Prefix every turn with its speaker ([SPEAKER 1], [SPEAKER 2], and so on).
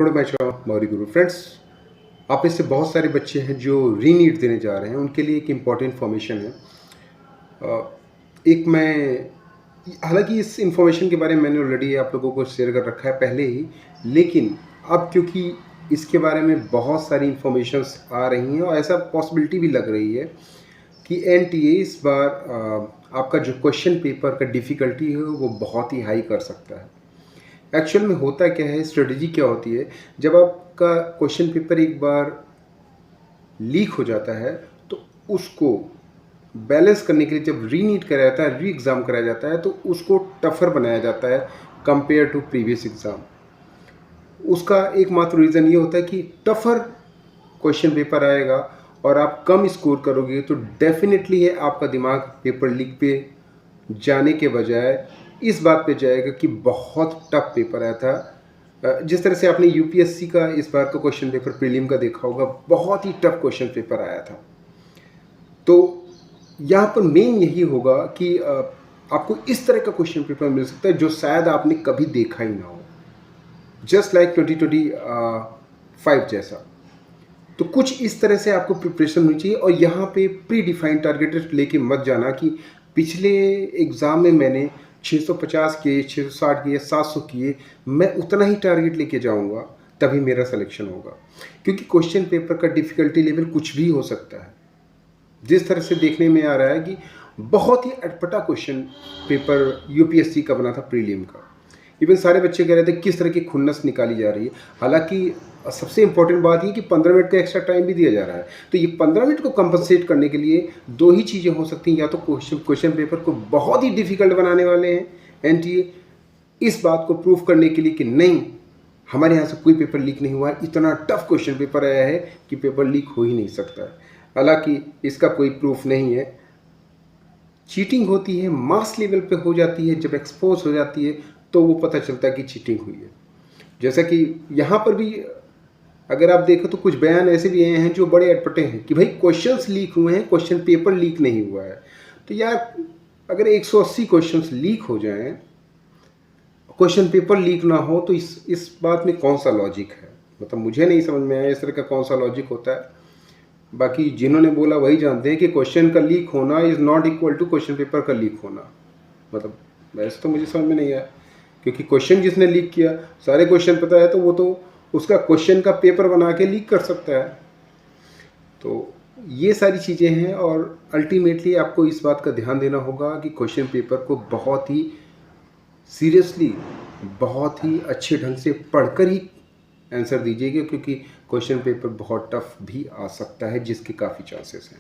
[SPEAKER 1] Welcome my channel Mauri Guru friends. आप में से बहुत सारे बच्चे हैं जो रीनीट देने जा रहे हैं, उनके लिए एक इम्पॉर्टेंट इन्फॉर्मेशन है। एक मैं हालांकि इस इन्फॉर्मेशन के बारे में मैंने ऑलरेडी आप लोगों को शेयर कर रखा है पहले ही, लेकिन अब क्योंकि इसके बारे में बहुत सारी इन्फॉर्मेशंस आ रही हैं और ऐसा पॉसिबिलिटी भी लग रही है कि एनटीए इस बार आपका जो क्वेश्चन पेपर का डिफ़िकल्टी है वो बहुत ही हाई कर सकता है। एक्चुअल में होता क्या है, स्ट्रेटजी क्या होती है, जब आपका क्वेश्चन पेपर एक बार लीक हो जाता है तो उसको बैलेंस करने के लिए जब रीनीट कराया जाता है, री एग्ज़ाम कराया जाता है, तो उसको टफ़र बनाया जाता है कंपेयर टू प्रीवियस एग्ज़ाम। उसका एकमात्र रीज़न ये होता है कि टफ़र क्वेश्चन पेपर आएगा और आप कम स्कोर करोगे तो डेफिनेटली है आपका दिमाग पेपर लीक पे जाने के बजाय इस बात पे जाएगा कि बहुत टफ पेपर आया था। जिस तरह से आपने यूपीएससी का इस बार का क्वेश्चन पेपर प्रीलिम का देखा होगा, बहुत ही टफ क्वेश्चन पेपर आया था। तो यहाँ पर मेन यही होगा कि आपको इस तरह का क्वेश्चन पेपर मिल सकता है जो शायद आपने कभी देखा ही ना हो, जस्ट लाइक 2025 जैसा। तो कुछ इस तरह से आपको प्रिपरेशन होनी चाहिए और यहाँ पे प्री डिफाइंड टारगेट लेके मत जाना कि पिछले एग्ज़ाम में मैंने 650 किए, 660 किए, 700 किए, मैं उतना ही टारगेट लेके जाऊँगा तभी मेरा सिलेक्शन होगा। क्योंकि क्वेश्चन पेपर का डिफ़िकल्टी लेवल कुछ भी हो सकता है। जिस तरह से देखने में आ रहा है कि बहुत ही अटपटा क्वेश्चन पेपर यूपीएससी का बना था प्रीलिम का। इवन सारे बच्चे कह रहे थे किस तरह की खुन्नस निकाली जा रही है। हालांकि सबसे इंपॉर्टेंट बात ये कि 15 मिनट का एक्स्ट्रा टाइम भी दिया जा रहा है। तो ये 15 मिनट को कंपनसेट करने के लिए दो ही चीज़ें हो सकती हैं, या तो क्वेश्चन पेपर को बहुत ही डिफ़िकल्ट बनाने वाले हैं एनटीए इस बात को प्रूव करने के लिए कि नहीं, हमारे यहाँ से कोई पेपर लीक नहीं हुआ है, इतना टफ क्वेश्चन पेपर आया है कि पेपर लीक हो ही नहीं सकता है। हालांकि इसका कोई प्रूफ नहीं है। चीटिंग होती है, मास लेवल पे हो जाती है, जब एक्सपोज हो जाती है तो वो पता चलता है कि चीटिंग हुई है। जैसा कि यहाँ पर भी अगर आप देखो तो कुछ बयान ऐसे भी आए हैं जो बड़े अटपटे हैं कि भाई क्वेश्चंस लीक हुए हैं, क्वेश्चन पेपर लीक नहीं हुआ है। तो यार अगर 180 क्वेश्चंस लीक हो जाएं, क्वेश्चन पेपर लीक ना हो, तो इस बात में कौन सा लॉजिक है? मतलब मुझे नहीं समझ में आया इस तरह का कौन सा लॉजिक होता है। बाकी जिन्होंने बोला वही जानते हैं कि क्वेश्चन का लीक होना is not equal to question paper का लीक होना। मतलब वैसे तो मुझे समझ में नहीं आया, क्योंकि क्वेश्चन जिसने लीक किया, सारे क्वेश्चन पता है तो वो तो उसका क्वेश्चन का पेपर बना के लीक कर सकता है। तो ये सारी चीज़ें हैं और अल्टीमेटली आपको इस बात का ध्यान देना होगा कि क्वेश्चन पेपर को बहुत ही सीरियसली, बहुत ही अच्छे ढंग से पढ़कर ही आंसर दीजिएगा, क्योंकि क्वेश्चन पेपर बहुत टफ भी आ सकता है जिसके काफ़ी चांसेस हैं।